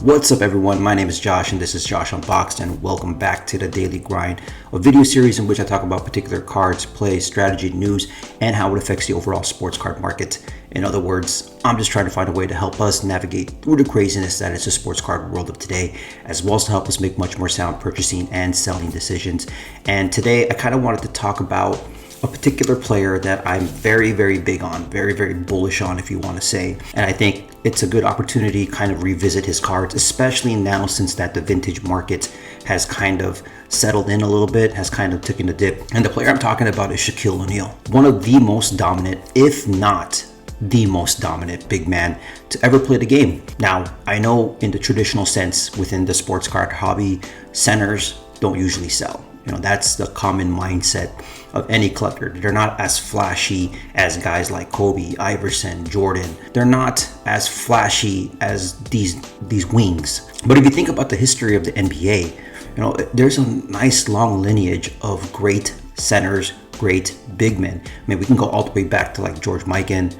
What's up everyone, my name is Josh and this is Josh Unboxed, and welcome back to the Daily Grind, a video series in which I talk about particular cards, plays, strategy, news, and how it affects the overall sports card market. In other words, I'm just trying to find a way to help us navigate through the craziness that is the sports card world of today, as well as to help us make much more sound purchasing and selling decisions. And today I kind of wanted to talk about a particular player that I'm very big on, very bullish on, if you want to say. And I think it's a good opportunity to kind of revisit his cards, especially now since that the vintage market has kind of settled in a little bit, has kind of taken a dip. And the player I'm talking about is Shaquille O'Neal, one of the most dominant, if not the most dominant big man to ever play the game. Now, I know in the traditional sense within the sports card hobby, centers don't usually sell. You know, that's the common mindset of any collector. They're not as flashy as guys like Kobe, Iverson, Jordan. They're not as flashy as these wings. But if you think about the history of the NBA, you know, there's a nice long lineage of great centers, great big men. I mean, we can go all the way back to like George Mikan,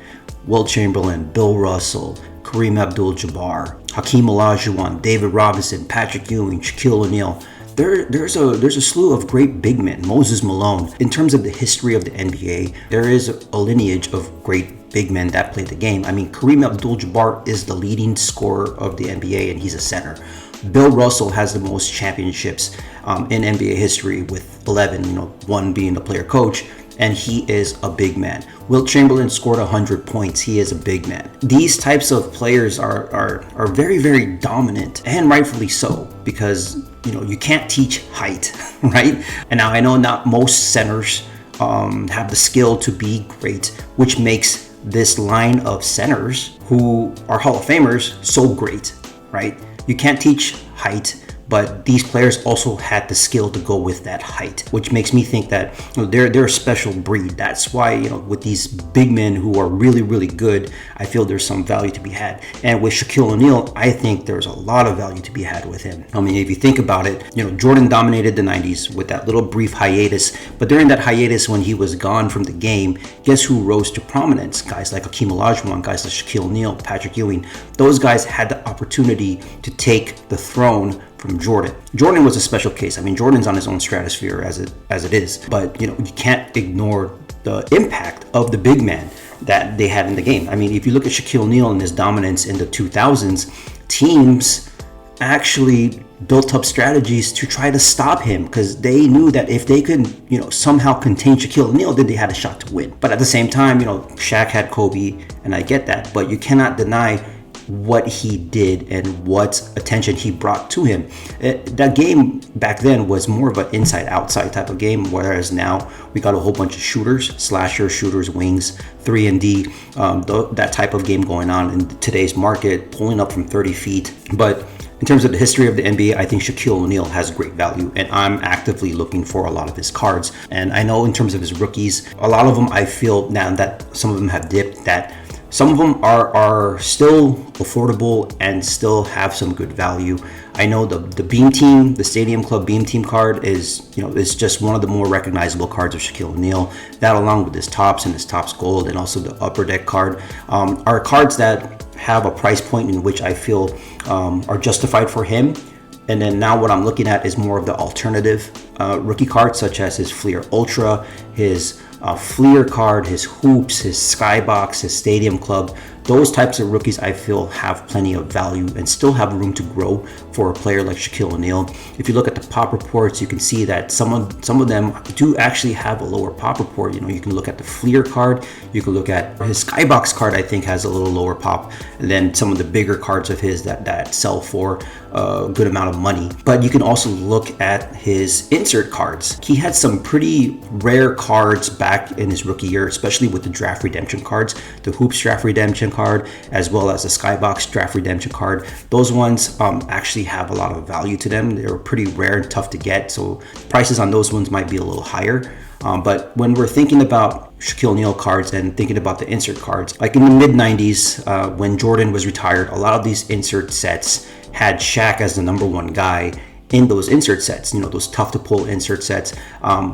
Wilt Chamberlain, Bill Russell, Kareem Abdul-Jabbar, Hakeem Olajuwon, David Robinson, Patrick Ewing, Shaquille O'Neal. There's a slew of great big men, Moses Malone. In terms of the history of the NBA, there is a lineage of great big men that played the game. I mean, Kareem Abdul-Jabbar is the leading scorer of the NBA, and he's a center. Bill Russell has the most championships in NBA history with 11, one being the player coach, and he is a big man. Wilt Chamberlain scored 100 points. He is a big man. These types of players are very dominant, and rightfully so, because you can't teach height, right? And now I know not most centers have the skill to be great, which makes this line of centers who are Hall of Famers so great, right? You can't teach height, but these players also had the skill to go with that height, which makes me think that they're a special breed. That's why with these big men who are really good, I feel there's some value to be had. And with Shaquille O'Neal, I think there's a lot of value to be had with him. I mean, if you think about it, Jordan dominated the 90s with that little brief hiatus, but during that hiatus when he was gone from the game, guess who rose to prominence? Guys like Hakeem Olajuwon, guys like Shaquille O'Neal, Patrick Ewing. Those guys had the opportunity to take the throne from Jordan. Jordan was a special case. I mean, Jordan's on his own stratosphere as it is, but you can't ignore the impact of the big man that they had in the game. I mean, if you look at Shaquille O'Neal and his dominance in the 2000s, teams actually built up strategies to try to stop him because they knew that if they could, somehow contain Shaquille O'Neal, then they had a shot to win. But at the same time, Shaq had Kobe, and I get that, but you cannot deny what he did and what attention he brought to him. That game back then was more of an inside-outside type of game, whereas now we got a whole bunch of shooters, slashers, shooters, wings, 3 and D, that type of game going on in today's market, pulling up from 30 feet. But in terms of the history of the NBA, I think Shaquille O'Neal has great value, and I'm actively looking for a lot of his cards. And I know in terms of his rookies, a lot of them I feel now that some of them have dipped, that some of them are still affordable and still have some good value. I know the Beam Team, the Stadium Club Beam Team card is just one of the more recognizable cards of Shaquille O'Neal. That, along with his tops and his tops gold, and also the Upper Deck card, are cards that have a price point in which I feel are justified for him. And then now what I'm looking at is more of the alternative rookie cards, such as his Fleer Ultra, his Fleer card, his Hoops, his Skybox, his Stadium Club. Those types of rookies I feel have plenty of value and still have room to grow for a player like Shaquille O'Neal. If you look at the pop reports, you can see that some of them do actually have a lower pop report. You can look at the Fleer card, you can look at his Skybox card, I think has a little lower pop than some of the bigger cards of his that sell for a good amount of money. But you can also look at his insert cards. He had some pretty rare cards back in his rookie year, especially with the draft redemption cards, the Hoops draft redemption card, as well as the Skybox draft redemption card. Those ones actually have a lot of value to them. They're pretty rare and tough to get, so prices on those ones might be a little higher. But when we're thinking about Shaquille O'Neal cards and thinking about the insert cards, like in the mid 90s, when Jordan was retired, a lot of these insert sets had Shaq as the number one guy, in those insert sets, those tough to pull insert sets,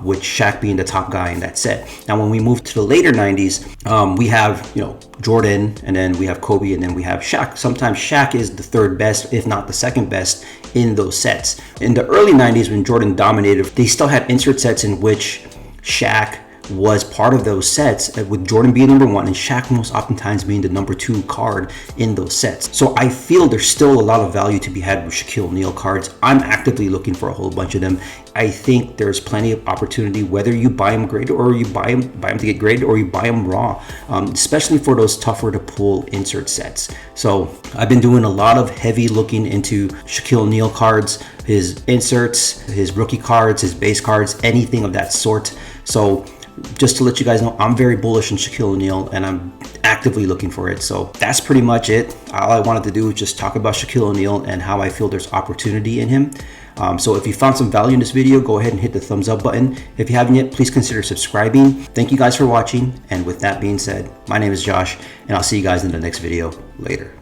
with Shaq being the top guy in that set. Now, when we move to the later 90s, we have, Jordan, and then we have Kobe, and then we have Shaq. Sometimes Shaq is the third best, if not the second best, in those sets. In the early 90s, when Jordan dominated, they still had insert sets in which Shaq was part of those sets, with Jordan being number one and Shaq most oftentimes being the number two card in those sets. So I feel there's still a lot of value to be had with Shaquille O'Neal cards. I'm actively looking for a whole bunch of them. I think there's plenty of opportunity, whether you buy them graded or you buy them to get graded, or you buy them raw, especially for those tougher to pull insert sets. So I've been doing a lot of heavy looking into Shaquille O'Neal cards, his inserts, his rookie cards, his base cards, anything of that sort. So just to let you guys know, I'm very bullish on Shaquille O'Neal, and I'm actively looking for it. So that's pretty much it. All I wanted to do was just talk about Shaquille O'Neal and how I feel there's opportunity in him. So if you found some value in this video, go ahead and hit the thumbs up button. If you haven't yet, please consider subscribing. Thank you guys for watching. And with that being said, my name is Josh, and I'll see you guys in the next video later.